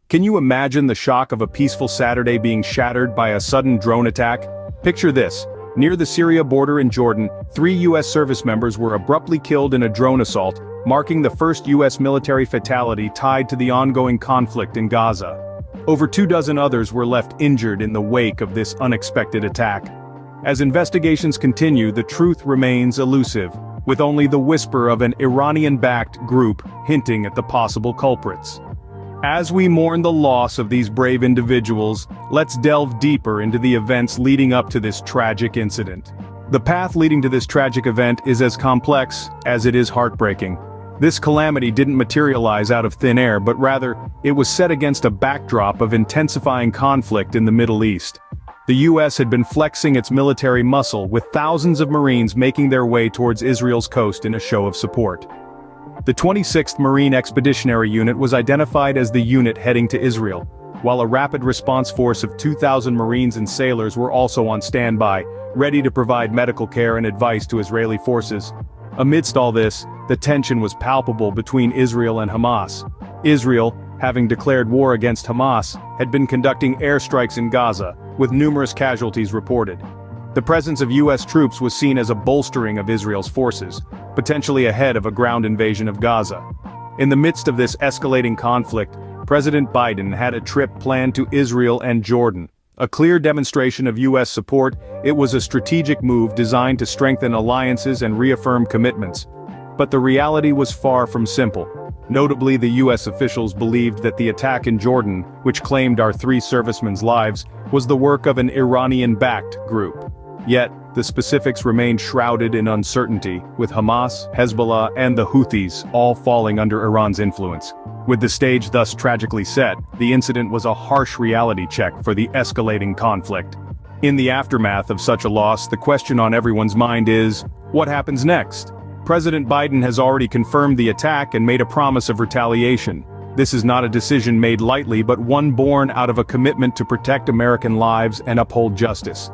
Can you imagine the shock of a peaceful Saturday being shattered by a sudden drone attack? Picture this. Near the Syria border in Jordan, 3 U.S. service members were abruptly killed in a drone assault, marking the first U.S. military fatality tied to the ongoing conflict in Gaza. Over 24 others were left injured in the wake of this unexpected attack. As investigations continue, the truth remains elusive, with only the whisper of an Iranian-backed group hinting at the possible culprits. As we mourn the loss of these brave individuals, let's delve deeper into the events leading up to this tragic incident. The path leading to this tragic event is as complex as it is heartbreaking. This calamity didn't materialize out of thin air, but rather, it was set against a backdrop of intensifying conflict in the Middle East. The U.S. had been flexing its military muscle, with thousands of Marines making their way towards Israel's coast in a show of support. The 26th Marine Expeditionary Unit was identified as the unit heading to Israel, while a rapid response force of 2,000 Marines and sailors were also on standby, ready to provide medical care and advice to Israeli forces. Amidst all this, the tension was palpable between Israel and Hamas. Israel, having declared war against Hamas, had been conducting airstrikes in Gaza, with numerous casualties reported. The presence of U.S. troops was seen as a bolstering of Israel's forces, potentially ahead of a ground invasion of Gaza. In the midst of this escalating conflict, President Biden had a trip planned to Israel and Jordan. A clear demonstration of U.S. support, it was a strategic move designed to strengthen alliances and reaffirm commitments. But the reality was far from simple. Notably, the U.S. officials believed that the attack in Jordan, which claimed our 3 servicemen's lives, was the work of an Iranian-backed group. Yet, the specifics remained shrouded in uncertainty, with Hamas, Hezbollah, and the Houthis all falling under Iran's influence. With the stage thus tragically set, the incident was a harsh reality check for the escalating conflict. In the aftermath of such a loss, the question on everyone's mind is, what happens next? President Biden has already confirmed the attack and made a promise of retaliation. This is not a decision made lightly, but one born out of a commitment to protect American lives and uphold justice.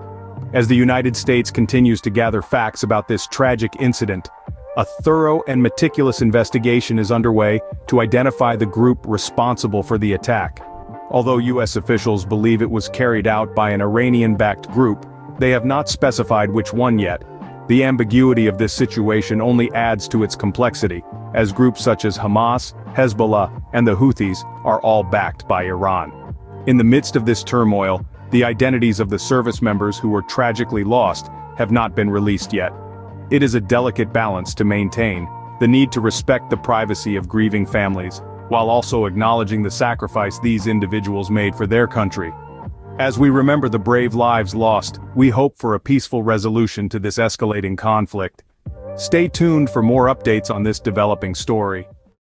As the United States continues to gather facts about this tragic incident, a thorough and meticulous investigation is underway to identify the group responsible for the attack. Although U.S. officials believe it was carried out by an Iranian-backed group, they have not specified which one yet. The ambiguity of this situation only adds to its complexity, as groups such as Hamas, Hezbollah, and the Houthis are all backed by Iran. In the midst of this turmoil, the identities of the service members who were tragically lost have not been released yet. It is a delicate balance to maintain, the need to respect the privacy of grieving families, while also acknowledging the sacrifice these individuals made for their country. As we remember the brave lives lost, we hope for a peaceful resolution to this escalating conflict. Stay tuned for more updates on this developing story.